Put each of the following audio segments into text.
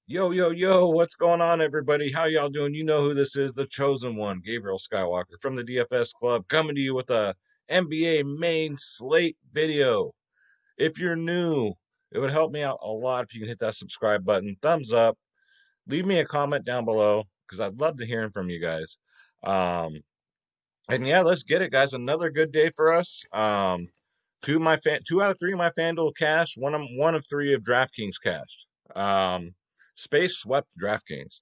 Yo, yo, yo, what's going on, everybody? How y'all doing? You know who this is, the chosen one, Gabriel Skywalker from the DFS Club, coming to you with a NBA main slate video. If you're new, it would help me out a lot if you can hit that subscribe button, thumbs up, leave me a comment down below, because I'd love to hear from you guys. Um, and yeah, let's get it, guys. Another good day for us. Two out of three of my FanDuel cash, one of three of DraftKings cashed. Space swept DraftKings.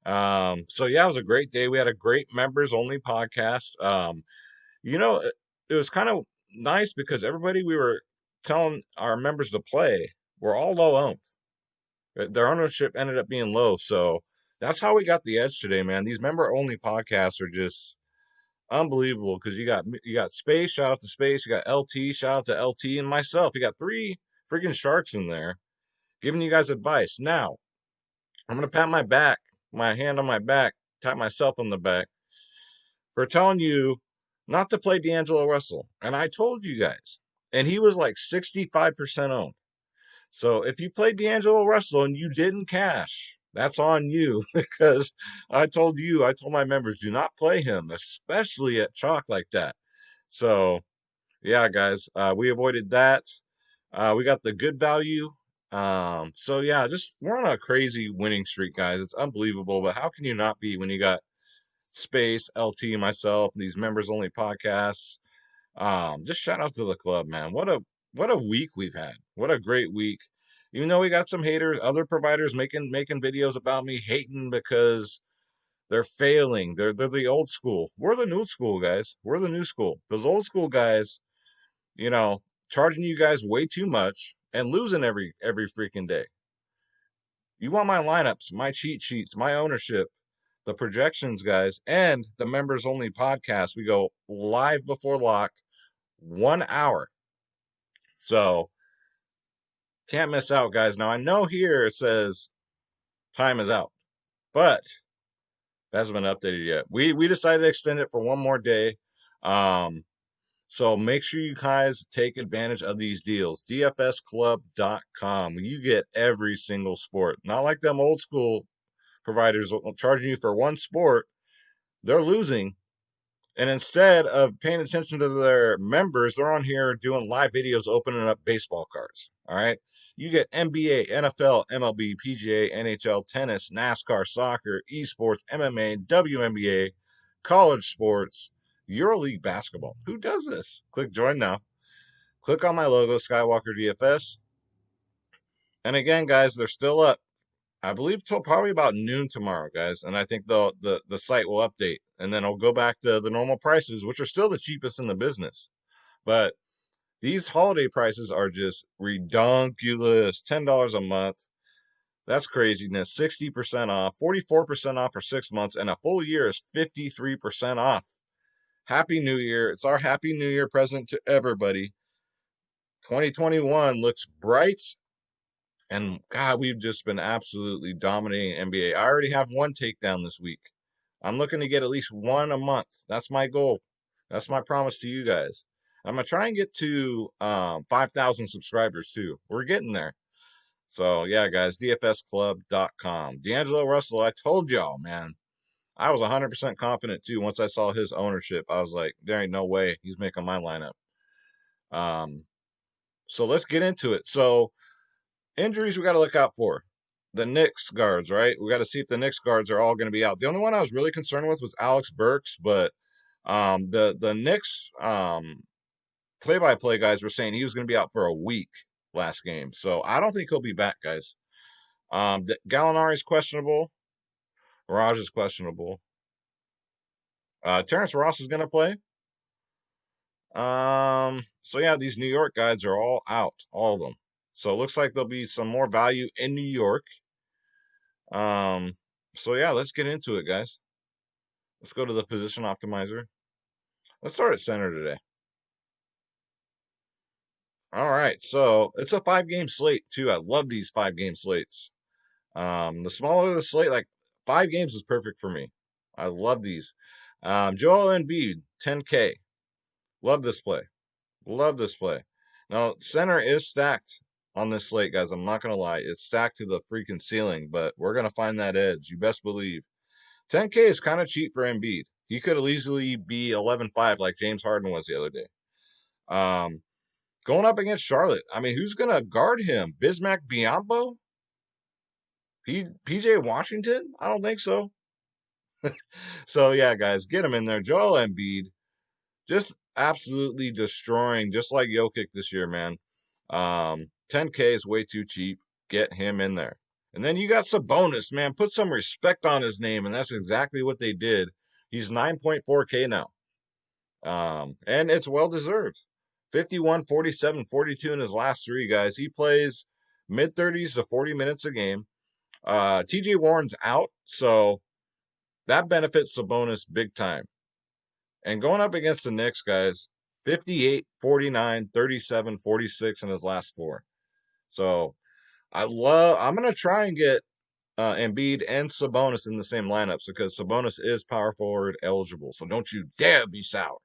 So yeah, it was a great day. We had a great members only podcast. It was kind of nice because everybody we were telling our members to play were all low owned. Their ownership ended up being low. So that's how we got the edge today, man. These member only podcasts are just unbelievable because you got Space, shout out to Space, you got LT, shout out to LT, and myself. You got three freaking sharks in there giving you guys advice. Now, I'm gonna pat my hand on my back, tap myself on the back for telling you not to play D'Angelo Russell. And I told you guys, and he was like 65% owned. So if you played D'Angelo Russell and you didn't cash, that's on you because I told my members, do not play him, especially at chalk like that. So yeah, guys, we avoided that. We got the good value. So yeah, just we're on a crazy winning streak, guys. It's unbelievable. But how can you not be when you got Space, LT, myself, these members only podcasts? Just shout out to the club, man. What a week we've had. What a great week. Even though we got some haters, other providers making videos about me hating because they're failing. They're the old school. We're the new school, guys. We're the new school. Those old school guys, you know, charging you guys way too much and losing every freaking day. You want my lineups, my cheat sheets, my ownership, the projections, guys, and the members only podcast. We go live before lock, 1 hour. So can't miss out, guys. Now I know here it says time is out, but it hasn't been updated yet. We decided to extend it for one more day. Um, So make sure you guys take advantage of these deals. DFSclub.com. You get every single sport. Not like them old school providers charging you for one sport. They're losing. And instead of paying attention to their members, they're on here doing live videos opening up baseball cards. All right. You get NBA, NFL, MLB, PGA, NHL, tennis, NASCAR, soccer, esports, MMA, WNBA, college sports, EuroLeague basketball. Who does this? Click join now. Click on my logo, Skywalker DFS. And again, guys, they're still up. I believe till probably about noon tomorrow, guys. And I think the site will update, and then it'll go back to the normal prices, which are still the cheapest in the business. But these holiday prices are just redonkulous. $10 a month. That's craziness. 60% off, 44% off for 6 months, and a full year is 53% off. Happy New Year. It's our Happy New Year present to everybody. 2021 looks bright, and God, we've just been absolutely dominating NBA. I already have one takedown this week. I'm looking to get at least one a month. That's my goal. That's my promise to you guys. I'm gonna try and get to 5,000 subscribers too. We're getting there. So yeah, guys, DFSclub.com. D'Angelo Russell, I told y'all, man. I was 100% confident too. Once I saw his ownership, I was like, there ain't no way he's making my lineup. Um, so let's get into it. So injuries we got to look out for. The Knicks guards, right? We got to see if the Knicks guards are all going to be out. The only one I was really concerned with was Alex Burks, but the Knicks play-by-play guys were saying he was going to be out for a week last game, so I don't think he'll be back, guys. Gallinari's questionable. Raj is questionable. Terrence Ross is going to play. So yeah, these New York guys are all out, all of them. So it looks like there'll be some more value in New York. Um, so yeah, let's get into it, guys. Let's go to the position optimizer. Let's start at center today. All right, so it's a 5 game slate too. I love these 5 game slates. The smaller the slate, like 5 games is perfect for me. I love these. Joel Embiid, 10K. Love this play. Love this play. Now, center is stacked on this slate, guys. I'm not going to lie. It's stacked to the freaking ceiling, but we're going to find that edge. You best believe. 10K is kind of cheap for Embiid. He could easily be 11-5 like James Harden was the other day. Going up against Charlotte. I mean, who's going to guard him? Bismack Biyombo? PJ Washington? I don't think so. So, yeah, guys, get him in there. Joel Embiid, just absolutely destroying, just like Jokic this year, man. 10K is way too cheap. Get him in there. And then you got Sabonis, man. Put some respect on his name, and that's exactly what they did. He's 9.4K now. And it's well deserved. 51, 47, 42 in his last three, guys. He plays mid 30s to 40 minutes a game. TJ Warren's out, so that benefits Sabonis big time. And going up against the Knicks, guys, 58, 49, 37, 46 in his last four. So I'm going to try and get Embiid and Sabonis in the same lineups because Sabonis is power forward eligible. So don't you dare be sour.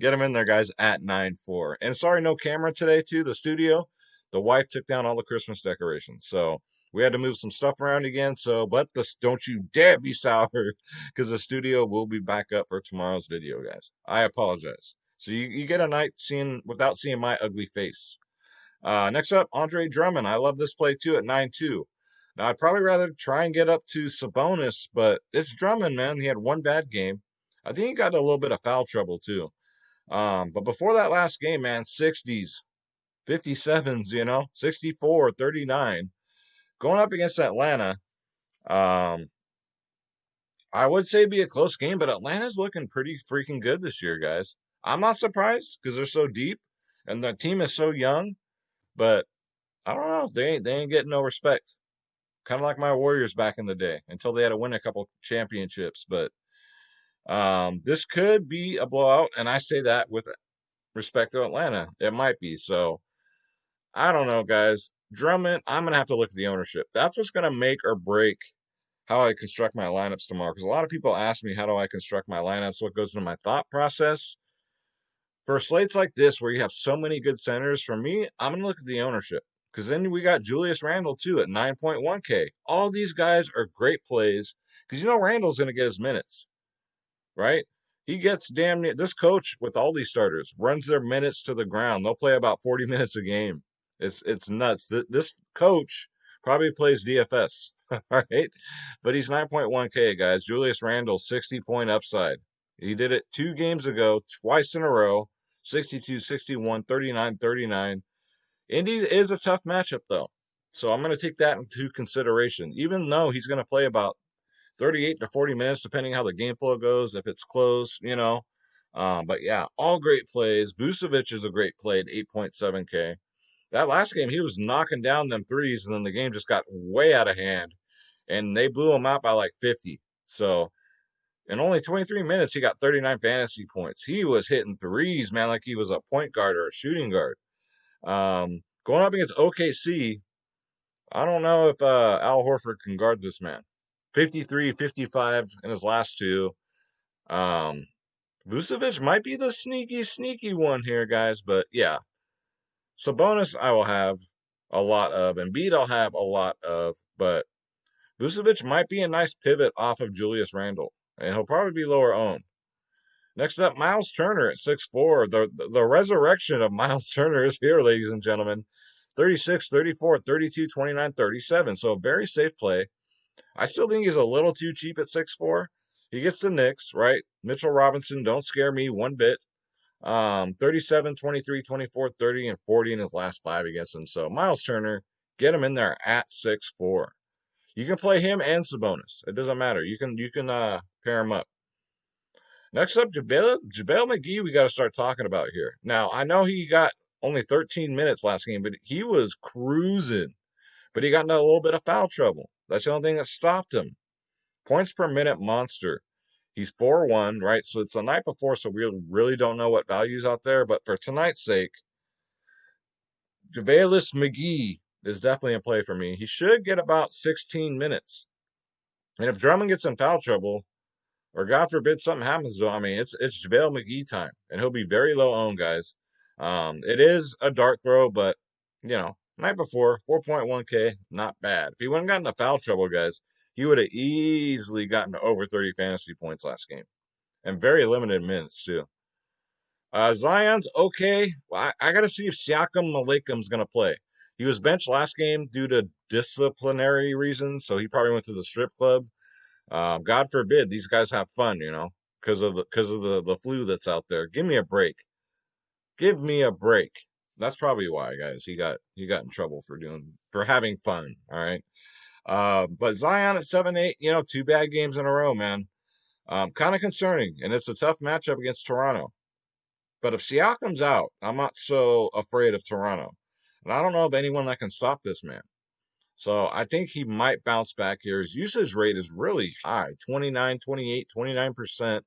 Get him in there, guys, at 9-4. And sorry, no camera today, too. The studio, the wife took down all the Christmas decorations. So we had to move some stuff around again. So, but this, don't you dare be sour because the studio will be back up for tomorrow's video, guys. I apologize. So you get a night without seeing my ugly face. Next up, Andre Drummond. I love this play, too, at 9-2. Now, I'd probably rather try and get up to Sabonis, but it's Drummond, man. He had one bad game. I think he got a little bit of foul trouble, too. But before that last game, man, 60s, 57s, 64, 39. Going up against Atlanta, I would say be a close game, but Atlanta's looking pretty freaking good this year, guys. I'm not surprised because they're so deep and the team is so young, but I don't know. They ain't getting no respect. Kind of like my Warriors back in the day until they had to win a couple championships. But this could be a blowout, and I say that with respect to Atlanta. It might be. So I don't know, guys. Drummond, I'm going to have to look at the ownership. That's what's going to make or break how I construct my lineups tomorrow. Because a lot of people ask me, how do I construct my lineups? What goes into my thought process? For slates like this, where you have so many good centers, for me, I'm going to look at the ownership. Because then we got Julius Randle, too, at 9.1K. All these guys are great plays. Because Randle's going to get his minutes, right? He gets damn near. This coach with all these starters runs their minutes to the ground. They'll play about 40 minutes a game. It's nuts. This coach probably plays DFS, all right? But he's 9.1K, guys. Julius Randle, 60-point upside. He did it 2 games ago, twice in a row, 62, 61, 39, 39. Indy is a tough matchup, though. So I'm going to take that into consideration, even though he's going to play about 38 to 40 minutes, depending how the game flow goes, if it's close, But yeah, all great plays. Vucevic is a great play at 8.7K. That last game, he was knocking down them threes, and then the game just got way out of hand, and they blew him out by like 50. So in only 23 minutes, he got 39 fantasy points. He was hitting threes, man, like he was a point guard or a shooting guard. Going up against OKC, I don't know if Al Horford can guard this man. 53, 55 in his last two. Vucevic might be the sneaky one here, guys, but yeah. Sabonis I will have a lot of. Embiid I'll have a lot of, but Vucevic might be a nice pivot off of Julius Randle, and he'll probably be lower owned. Next up, Miles Turner at 6'4". The resurrection of Miles Turner is here, ladies and gentlemen. 36, 34, 32, 29, 37. So a very safe play. I still think he's a little too cheap at 6'4". He gets the Knicks, right? Mitchell Robinson, don't scare me one bit. 37, 23, 24, 30, and 40 in his last 5 against him. So Miles Turner, get him in there at 6'4". You can play him and Sabonis. It doesn't matter. You can pair him up. Next up, JaVale McGee, we got to start talking about here. Now, I know he got only 13 minutes last game, but he was cruising. But he got into a little bit of foul trouble. That's the only thing that stopped him. Points per minute monster. He's 4-1, right? So it's the night before, so we really don't know what value's out there. But for tonight's sake, JaVale McGee is definitely in play for me. He should get about 16 minutes. And if Drummond gets in foul trouble, or God forbid something happens to him, I mean, it's JaVale McGee time. And he'll be very low owned, guys. It is a dart throw, but, Night before, 4.1K, not bad. If he wouldn't gotten into foul trouble, guys, he would have easily gotten to over 30 fantasy points last game. And very limited minutes, too. Zion's okay. Well, I got to see if Siakam Malakam's going to play. He was benched last game due to disciplinary reasons, so he probably went to the strip club. God forbid these guys have fun, because of the flu that's out there. Give me a break. Give me a break. That's probably why, guys. He got in trouble for having fun. All right. But Zion at 7-8, 2 bad games in a row, man. Kind of concerning, and it's a tough matchup against Toronto. But if Siakam's out, I'm not so afraid of Toronto. And I don't know of anyone that can stop this man. So I think he might bounce back here. His usage rate is really high, 29, 28, 29%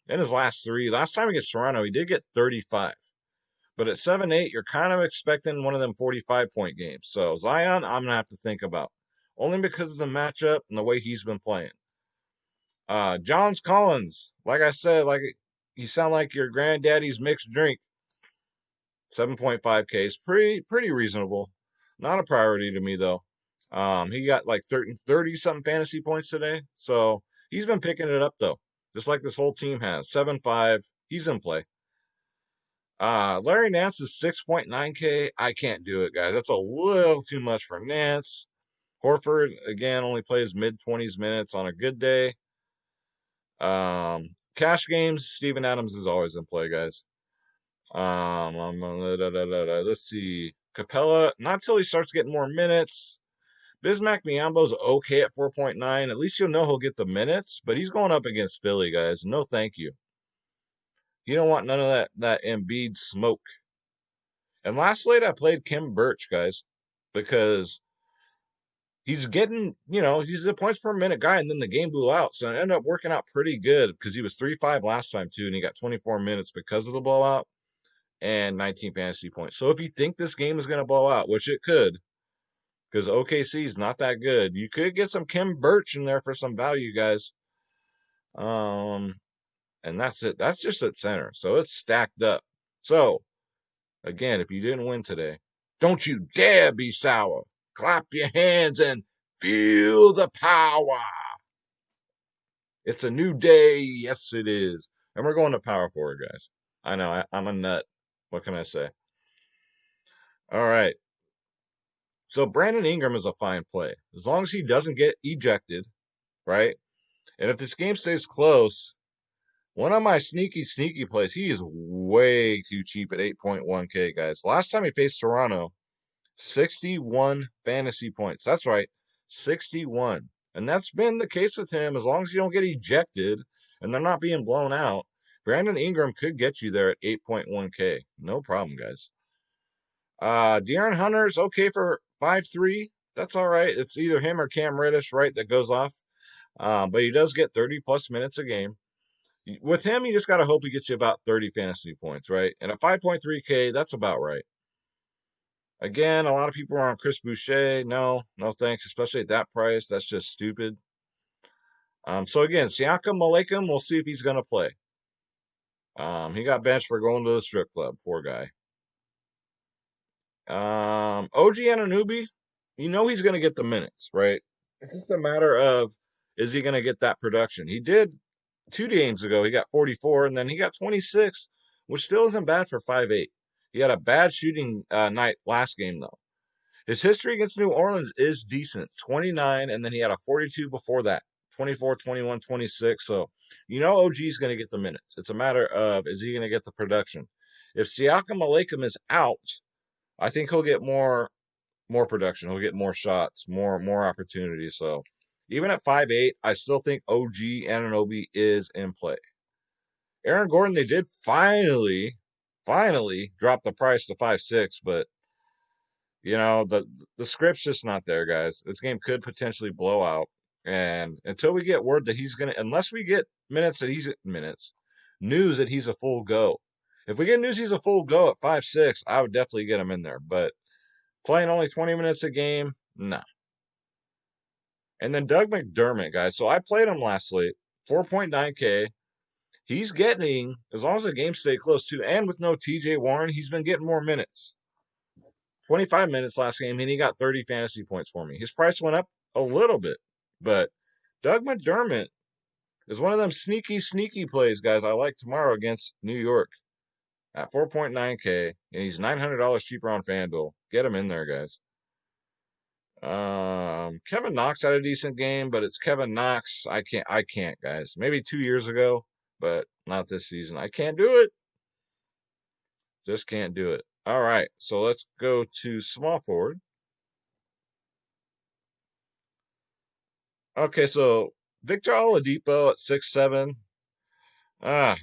in his last three. Last time against Toronto, he did get 35. But at 7-8, you're kind of expecting one of them 45-point games. So Zion, I'm going to have to think about. Only because of the matchup and the way he's been playing. Johns Collins, like I said, you sound like your granddaddy's mixed drink. 7.5K is pretty reasonable. Not a priority to me though. He got like 30 something fantasy points today, so he's been picking it up though, just like this whole team has. 7.5, he's in play. Larry Nance is 6.9K. I can't do it, guys. That's a little too much for Nance. Horford again only plays mid-20s minutes on a good day. Cash games, Steven Adams is always in play, guys. Let's see. Capella, not till he starts getting more minutes. Bismack Biyombo's okay at 4.9. At least you'll know he'll get the minutes, but he's going up against Philly, guys. No thank you. You don't want none of that Embiid smoke. And last slate I played Kim Birch, guys, because he's getting, he's a points per minute guy, and then the game blew out. So it ended up working out pretty good because he was 3-5 last time, too, and he got 24 minutes because of the blowout and 19 fantasy points. So if you think this game is going to blow out, which it could, because OKC is not that good, you could get some Kim Birch in there for some value, guys. And that's it. That's just at center. So it's stacked up. So, again, if you didn't win today, don't you dare be sour. Clap your hands and feel the power. It's a new day. Yes, it is. And we're going to power forward, guys. I know, I'm a nut. What can I say? All right. So Brandon Ingram is a fine play. As long as he doesn't get ejected, right? And if this game stays close, one of my sneaky plays, he is way too cheap at 8.1K, guys. Last time he faced Toronto, 61 fantasy points. That's right, 61. And that's been the case with him as long as you don't get ejected and they're not being blown out. Brandon Ingram could get you there at 8.1K. No problem, guys. De'Aaron Hunter's okay for 5.3. That's all right. It's either him or Cam Reddish, right, that goes off. But he does get 30-plus minutes a game. With him, you just got to hope he gets you about 30 fantasy points, right? And at 5.3K, that's about right. Again, a lot of people are on Chris Boucher. No thanks, especially at that price. That's just stupid. So again, Siakam Malakam, we'll see if he's going to play. He got benched for going to the strip club. Poor guy. OG Anunoby, he's going to get the minutes, right? It's just a matter of, is he going to get that production? He did 2 games ago. He got 44, and then he got 26, which still isn't bad for 5'8". He had a bad shooting night last game, though. His history against New Orleans is decent, 29, and then he had a 42 before that, 24, 21, 26. So, OG's going to get the minutes. It's a matter of, is he going to get the production? If Siakam Malakam is out, I think he'll get more production. He'll get more shots, more opportunities. So, even at 5'8", I still think OG Anunoby is in play. Aaron Gordon, they did finally drop the price to 5.6, but the script's just not there, guys. This game could potentially blow out, and until we get word that unless we get news that he's a full go. If we get news he's a full go at 5.6, I would definitely get him in there. But playing only 20 minutes a game, nah. And then Doug McDermott, guys. So I played him last slate, 4.9K. He's getting, as long as the game stay close too, and with no TJ Warren, he's been getting more minutes. 25 minutes last game, and he got 30 fantasy points for me. His price went up a little bit, but Doug McDermott is one of them sneaky plays, guys. I like tomorrow against New York at 4.9K, and he's $900 cheaper on FanDuel. Get him in there, guys. Kevin Knox had a decent game, but it's Kevin Knox. I can't, guys. Maybe 2 years ago, but not this season. I can't do it. Just can't do it. All right, so let's go to small forward. Okay, so Victor Oladipo at 6'7".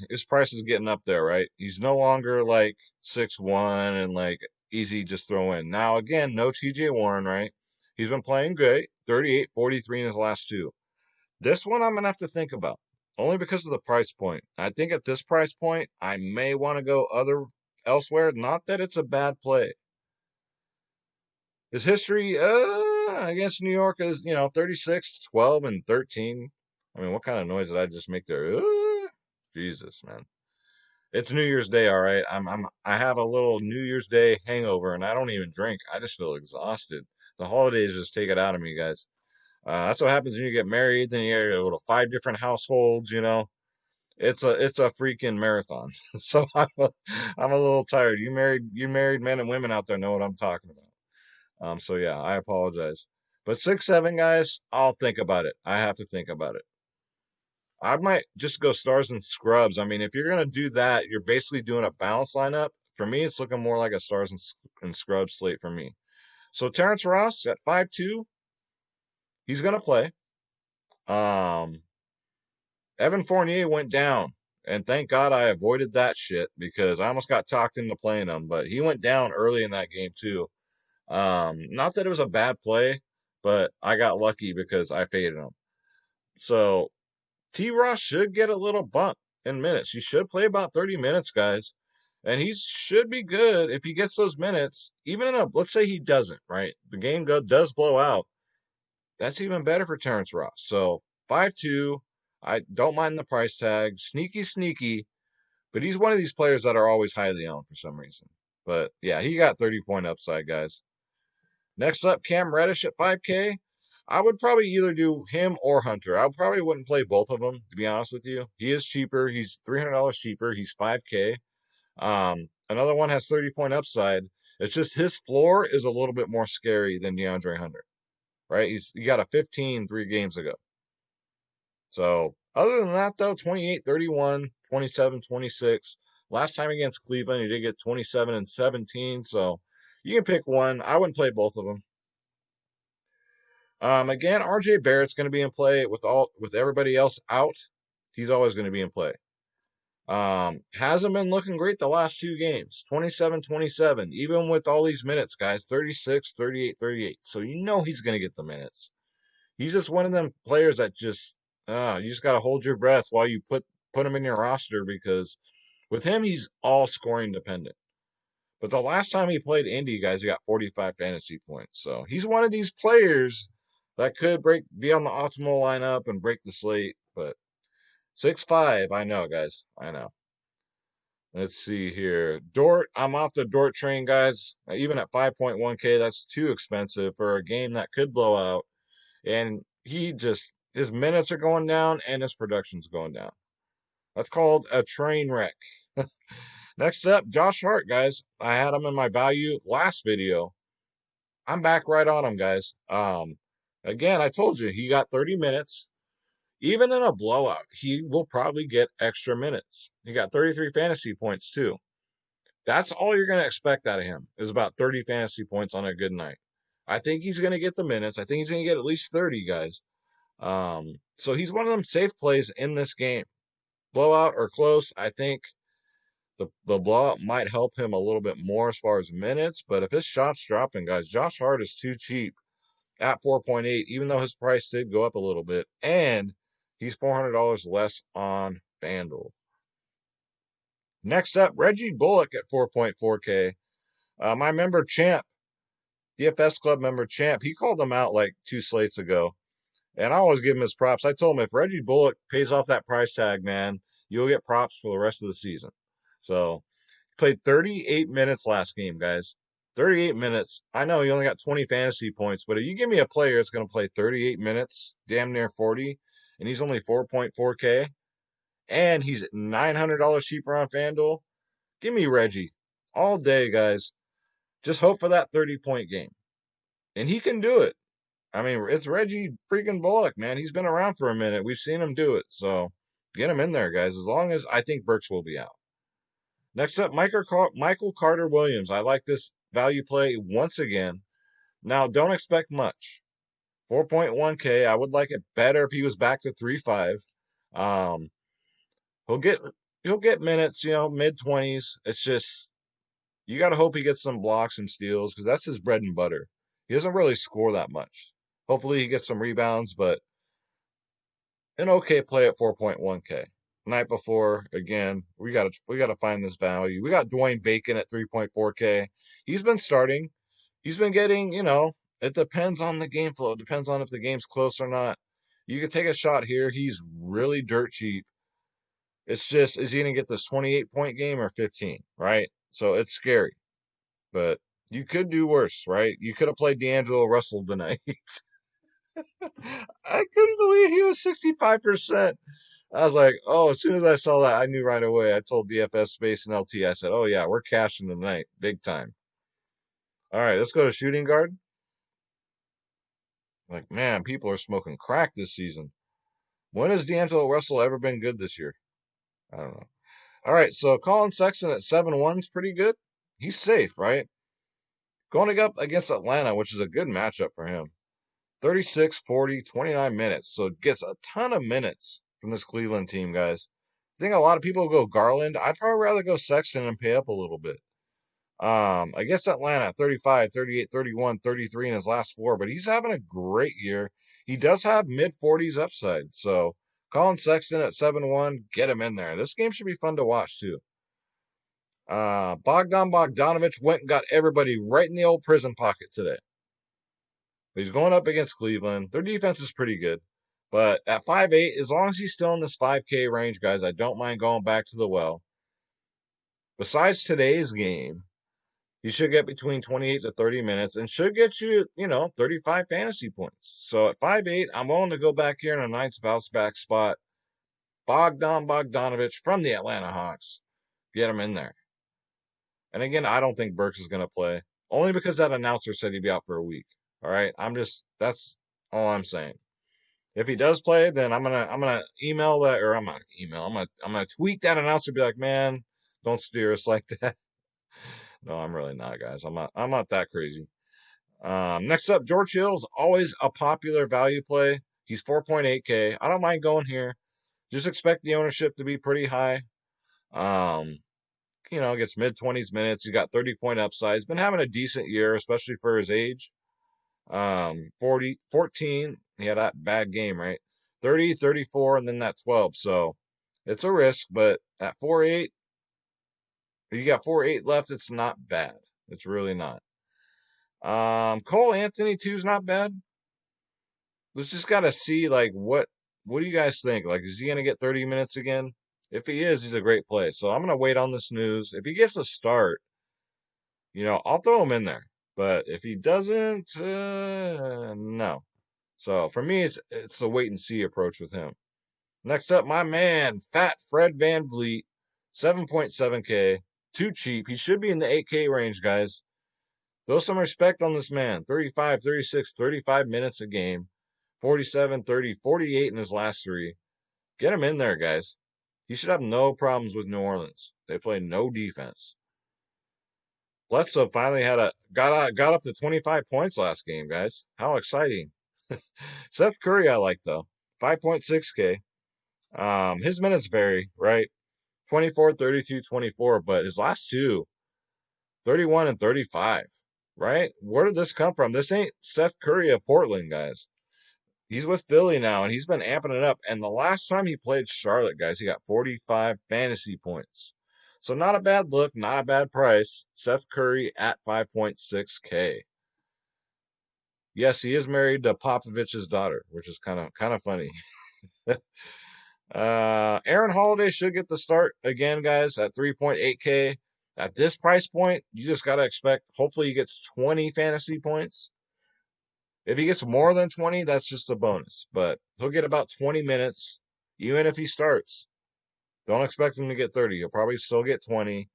His price is getting up there, right? He's no longer like 6'1" and like easy just throw in. Now again, no TJ Warren, right? He's been playing great, 38, 43 in his last two. This one I'm gonna have to think about, only because of the price point. I think at this price point, I may want to go elsewhere. Not that it's a bad play. His history against New York is, 36, 12, and 13. I mean, what kind of noise did I just make there? Jesus, man. It's New Year's Day, all right. I have a little New Year's Day hangover, and I don't even drink. I just feel exhausted. The holidays just take it out of me, guys. That's what happens when you get married. Then you got to go to 5 different households. It's a freaking marathon. So I'm a little tired. You married men and women out there know what I'm talking about. So yeah, I apologize. But 6'7", guys, I'll think about it. I have to think about it. I might just go stars and scrubs. I mean, if you're gonna do that, you're basically doing a balance lineup. For me, it's looking more like a stars and scrubs slate for me. So Terrence Ross at 5'2", he's gonna play. Um, Evan Fournier went down, and thank God I avoided that shit because I almost got talked into playing him. But he went down early in that game too. Not that it was a bad play, but I got lucky because I faded him. So T. Ross should get a little bump in minutes. He should play about 30 minutes, guys. And he should be good if he gets those minutes. Even let's say he doesn't, right? The game does blow out. That's even better for Terrence Ross. So 5'2", I don't mind the price tag. Sneaky, but he's one of these players that are always highly owned for some reason. But yeah, he got 30-point upside, guys. Next up, Cam Reddish at 5K. I would probably either do him or Hunter. I probably wouldn't play both of them, to be honest with you. He is cheaper. He's $300 cheaper. He's 5K. Another one has 30-point upside. It's just his floor is a little bit more scary than DeAndre Hunter, right? He got a 15 3 games ago. So other than that, though, 28, 31, 27, 26. Last time against Cleveland, he did get 27 and 17. So you can pick one. I wouldn't play both of them. Again, RJ Barrett's going to be in play with everybody else out. He's always going to be in play. Hasn't been looking great the last 2 games. 27, 27. Even with all these minutes, guys, 36, 38, 38. So you know he's going to get the minutes. He's just one of them players that just you just got to hold your breath while you put him in your roster because with him he's all scoring dependent. But the last time he played Indy, guys, he got 45 fantasy points. So he's one of these players that could be on the optimal lineup and break the slate. But 6'5", I know, guys. I know. Let's see here. Dort, I'm off the Dort train, guys. Even at 5.1K, that's too expensive for a game that could blow out. And his minutes are going down and his production's going down. That's called a train wreck. Next up, Josh Hart, guys. I had him in my value last video. I'm back right on him, guys. Again, I told you, he got 30 minutes. Even in a blowout, he will probably get extra minutes. He got 33 fantasy points, too. That's all you're going to expect out of him is about 30 fantasy points on a good night. I think he's going to get the minutes. I think he's going to get at least 30, guys. So he's one of them safe plays in this game. Blowout or close, I think the blowout might help him a little bit more as far as minutes. But if his shot's dropping, guys, Josh Hart is too cheap at 4.8, even though his price did go up a little bit. And he's $400 less on FanDuel. Next up, Reggie Bullock at 4.4K. My member Champ, DFS Club member Champ, he called him out like 2 slates ago. And I always give him his props. I told him if Reggie Bullock pays off that price tag, man, you'll get props for the rest of the season. So he played 38 minutes last game, guys. 38 minutes. I know he only got 20 fantasy points, but if you give me a player that's going to play 38 minutes, damn near 40, and he's only 4.4K, and he's $900 cheaper on FanDuel, give me Reggie all day, guys. Just hope for that 30-point game. And he can do it. I mean, it's Reggie freaking Bullock, man. He's been around for a minute. We've seen him do it. So get him in there, guys, as long as I think Burks will be out. Next up, Michael Carter Williams. I like this value play once again. Now, don't expect much. 4.1K. I would like it better if he was back to 3.5. Um, he'll get he'll get minutes, mid 20s. It's just you got to hope he gets some blocks and steals because that's his bread and butter. He doesn't really score that much. Hopefully he gets some rebounds, but an okay play at 4.1K. Night before, again, we gotta find this value. We got Dwayne Bacon at 3.4K. He's been starting. He's been getting, it depends on the game flow. It depends on if the game's close or not. You could take a shot here. He's really dirt cheap. It's just, is he gonna get this 28-point game or 15, right? So it's scary. But you could do worse, right? You could have played D'Angelo Russell tonight. I couldn't believe he was 65%. I was like, oh, as soon as I saw that, I knew right away. I told DFS Space and LT, I said, oh, yeah, we're cashing tonight. Big time. All right, let's go to shooting guard. Like, man, people are smoking crack this season. When has D'Angelo Russell ever been good this year? I don't know. All right, so Colin Sexton at 7-1 is pretty good. He's safe, right? Going up against Atlanta, which is a good matchup for him. 36, 40, 29 minutes. So gets a ton of minutes from this Cleveland team, guys. I think a lot of people go Garland. I'd probably rather go Sexton and pay up a little bit. Against Atlanta, 35, 38, 31, 33 in his last four, but he's having a great year. He does have mid-40s upside. So Colin Sexton at 7-1, get him in there. This game should be fun to watch, too. Bogdanovich went and got everybody right in the old prison pocket today. He's going up against Cleveland. Their defense is pretty good. But at 5'8", as long as he's still in this 5K range, guys, I don't mind going back to the well. Besides today's game, he should get between 28 to 30 minutes and should get you, 35 fantasy points. So at 5'8", I'm willing to go back here in a nice bounce back spot. Bogdanovich from the Atlanta Hawks. Get him in there. And again, I don't think Burks is going to play. Only because that announcer said he'd be out for a week. All right. That's all I'm saying. If he does play, then I'm gonna email that, or I'm gonna tweet that announcer, be like, man, don't steer us like that. No, I'm really not, guys. I'm not that crazy. Next up, George Hill's always a popular value play. He's 4.8K. I don't mind going here. Just expect the ownership to be pretty high. Gets mid-20s minutes. He's got 30-point upside. He's been having a decent year, especially for his age. 14, he had that bad game, right? 30, 34, and then that 12. So it's a risk, but at 4.8, you got 4.8 left. It's not bad. It's really not. Cole Anthony too is not bad. Let's just gotta see what do you guys think? Like, is he gonna get 30 minutes again? If he is, he's a great play. So I'm gonna wait on this news. If he gets a start, I'll throw him in there. But if he doesn't, no. So for me, it's a wait and see approach with him. Next up, my man, Fat Fred VanVleet, 7.7K, too cheap. He should be in the 8K range, guys. Throw some respect on this man. 35, 36, 35 minutes a game, 47, 30, 48 in his last three. Get him in there, guys. He should have no problems with New Orleans. They play no defense. Bledsoe finally got up to 25 points last game, guys. How exciting. Seth Curry I like, though. 5.6K. His minutes vary, right? 24, 32, 24, but his last two, 31 and 35, right? Where did this come from? This ain't Seth Curry of Portland, guys. He's with Philly now, and he's been amping it up. And the last time he played Charlotte, guys, he got 45 fantasy points. So not a bad look, not a bad price. Seth Curry at 5.6K. Yes, he is married to Popovich's daughter, which is kind of funny. Aaron Holiday should get the start again, guys, at 3.8K. At this price point, you just got to expect, hopefully he gets 20 fantasy points. If he gets more than 20, that's just a bonus. But he'll get about 20 minutes, even if he starts. Don't expect him to get 30. He'll probably still get 20.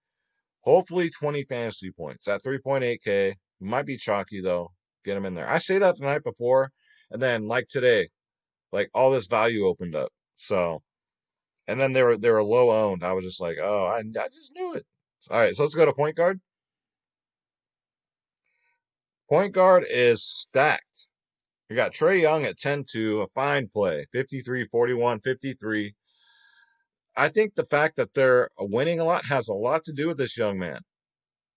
Hopefully 20 fantasy points at 3.8K. Might be chalky, though. Get him in there. I say that the night before, and then, like today, like all this value opened up. So, and then they were low owned. I was just like, oh, I just knew it. All right, so let's go to point guard. Point guard is stacked. We got Trae Young at 10-2, a fine play, 53, 41, 53. I think the fact that they're winning a lot has a lot to do with this young man.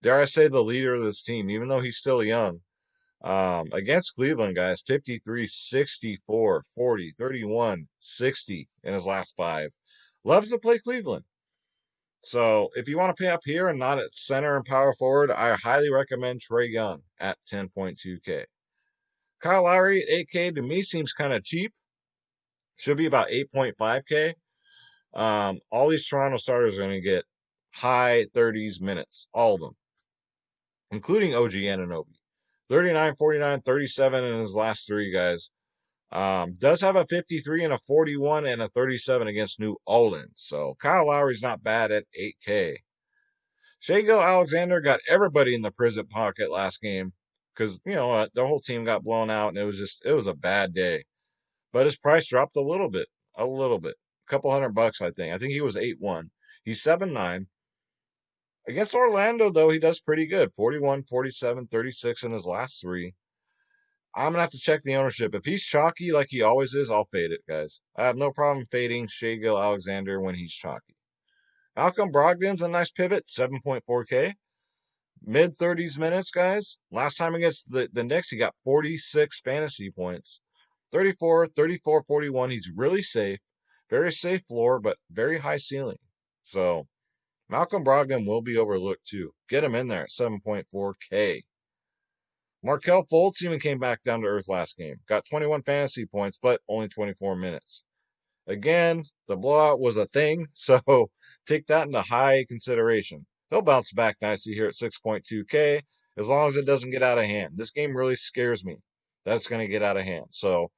Dare I say the leader of this team, even though he's still young. Against Cleveland, guys, 53, 64, 40, 31, 60 in his last 5. Loves to play Cleveland. So if you want to pay up here and not at center and power forward, I highly recommend Trae Young at 10.2K. Kyle Lowry at 8K to me seems kind of cheap. Should be about 8.5K. All these Toronto starters are going to get high 30s minutes, all of them, including OG Anunoby. 39, 49, 37 in his last 3, guys. Does have a 53 and a 41 and a 37 against New Orleans. So Kyle Lowry's not bad at 8K. Shai Gilgeous-Alexander got everybody in the prison pocket last game because, you know, the whole team got blown out and it was a bad day. But his price dropped a little bit. A couple $100, I think. I think he was 8-1. He's 7-9. Against Orlando, though, he does pretty good. 41, 47, 36 in his last 3. I'm going to have to check the ownership. If he's chalky like he always is, I'll fade it, guys. I have no problem fading Shai Gilgeous-Alexander when he's chalky. Malcolm Brogdon's a nice pivot, 7.4K. Mid-30s minutes, guys. Last time against the Knicks, he got 46 fantasy points. 34, 34, 41. He's really safe. Very safe floor, but very high ceiling. So Malcolm Brogdon will be overlooked too. Get him in there at 7.4K. Markelle Fultz even came back down to earth last game. Got 21 fantasy points, but only 24 minutes. Again, the blowout was a thing, so take that into high consideration. He'll bounce back nicely here at 6.2K as long as it doesn't get out of hand. This game really scares me that it's going to get out of hand. So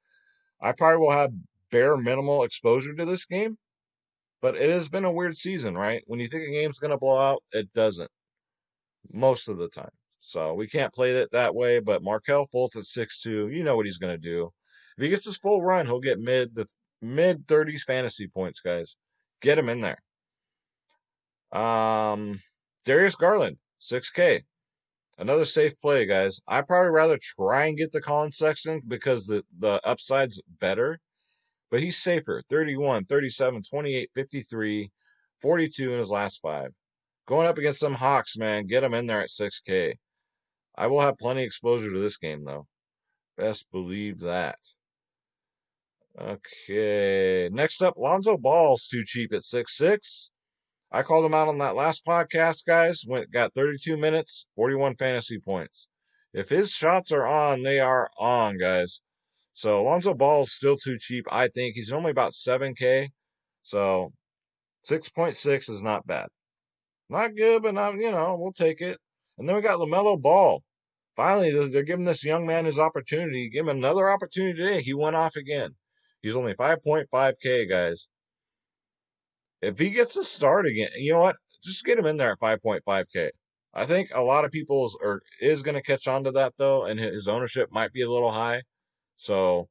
I probably will have bare minimal exposure to this game, but it has been a weird season, right? When you think a game's going to blow out, it doesn't most of the time. So we can't play it that way, but Markelle Fultz at 6'2", you know what he's going to do. If he gets his full run, he'll get mid-30s fantasy points, guys. Get him in there. Darius Garland, 6K. Another safe play, guys. I'd probably rather try and get the Colin Sexton because the upside's better. But he's safer. 31, 37, 28, 53, 42 in his last 5. Going up against some Hawks, man. Get him in there at 6K. I will have plenty of exposure to this game, though. Best believe that. Okay. Next up, Lonzo Ball's too cheap at 6'6". I called him out on that last podcast, guys. Got 32 minutes, 41 fantasy points. If his shots are on, they are on, guys. So Lonzo Ball is still too cheap, I think. He's only about 7K. So 6.6 is not bad. Not good, but not, we'll take it. And then we got LaMelo Ball. Finally, they're giving this young man his opportunity. Give him another opportunity today. He went off again. He's only 5.5K, guys. If he gets a start again, you know what? Just get him in there at 5.5K. I think a lot of people is going to catch on to that, though, and his ownership might be a little high. So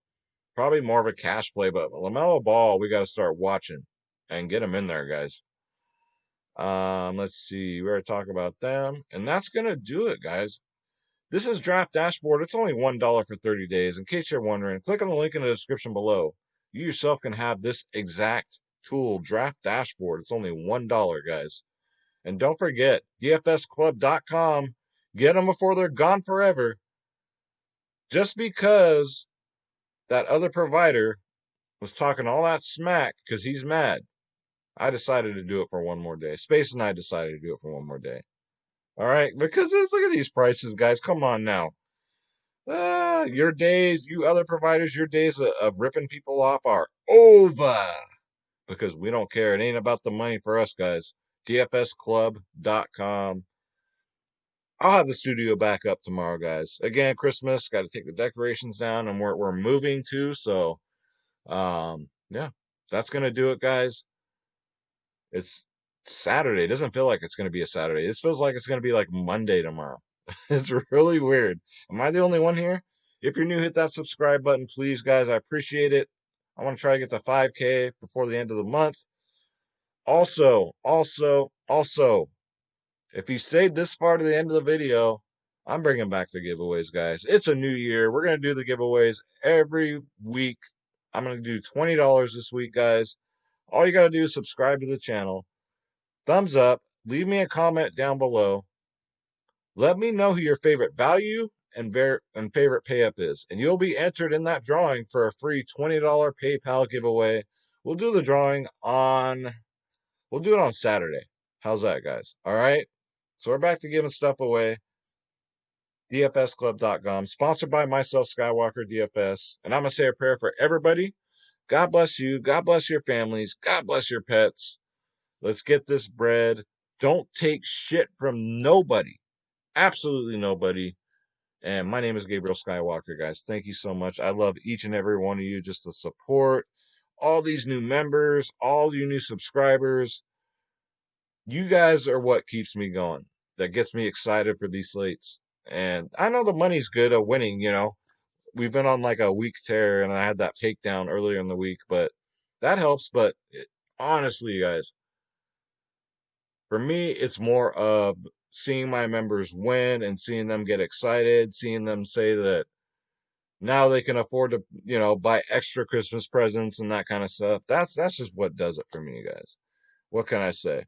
probably more of a cash play, but LaMelo Ball, we got to start watching and get him in there, guys. Let's see. We already talked about them, and that's going to do it, guys. This is Draft Dashboard. It's only $1 for 30 days. In case you're wondering, click on the link in the description below. You yourself can have this exact tool, Draft Dashboard. It's only $1, guys. And don't forget, DFSclub.com. Get them before they're gone forever. Just because that other provider was talking all that smack because he's mad, I decided to do it for one more day. Space and I decided to do it for one more day. All right? Because look at these prices, guys. Come on now. Your days, you other providers, your days of ripping people off are over. Because we don't care. It ain't about the money for us, guys. DFSclub.com. I'll have the studio back up tomorrow, guys. Again, Christmas, got to take the decorations down, and we're moving too. So, yeah, that's gonna do it, guys. It's Saturday. It doesn't feel like it's gonna be a Saturday. This feels like it's gonna be like Monday tomorrow. It's really weird. Am I the only one here? If you're new, hit that subscribe button, please, guys. I appreciate it. I want to try to get to 5K before the end of the month. Also, if you stayed this far to the end of the video, I'm bringing back the giveaways, guys. It's a new year. We're going to do the giveaways every week. I'm going to do $20 this week, guys. All you got to do is subscribe to the channel, thumbs up, leave me a comment down below. Let me know who your favorite value and favorite pay up is, and you'll be entered in that drawing for a free $20 PayPal giveaway. We'll do the drawing on We'll do it on Saturday. How's that, guys? All right. So we're back to giving stuff away. DFSclub.com, sponsored by myself, Skywalker DFS. And I'm going to say a prayer for everybody. God bless you. God bless your families. God bless your pets. Let's get this bread. Don't take shit from nobody. Absolutely nobody. And my name is Gabriel Skywalker, guys. Thank you so much. I love each and every one of you. Just the support. All these new members, all you new subscribers. You guys are what keeps me going. That gets me excited for these slates. And I know the money's good at winning, We've been on like a week tear, and I had that takedown earlier in the week, but that helps. But honestly, guys, for me, it's more of seeing my members win and seeing them get excited, seeing them say that now they can afford to, buy extra Christmas presents and that kind of stuff. That's just what does it for me, guys. What can I say?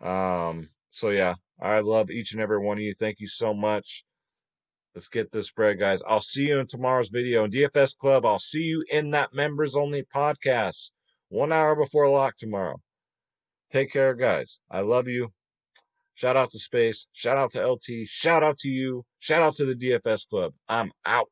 So yeah, I love each and every one of you. Thank you so much. Let's get this bread, guys. I'll see you in tomorrow's video. In DFS Club, I'll see you in that members only podcast 1 hour before lock tomorrow. Take care, guys. I love you. Shout out to Space. Shout out to LT. Shout out to you. Shout out to the DFS Club. I'm out.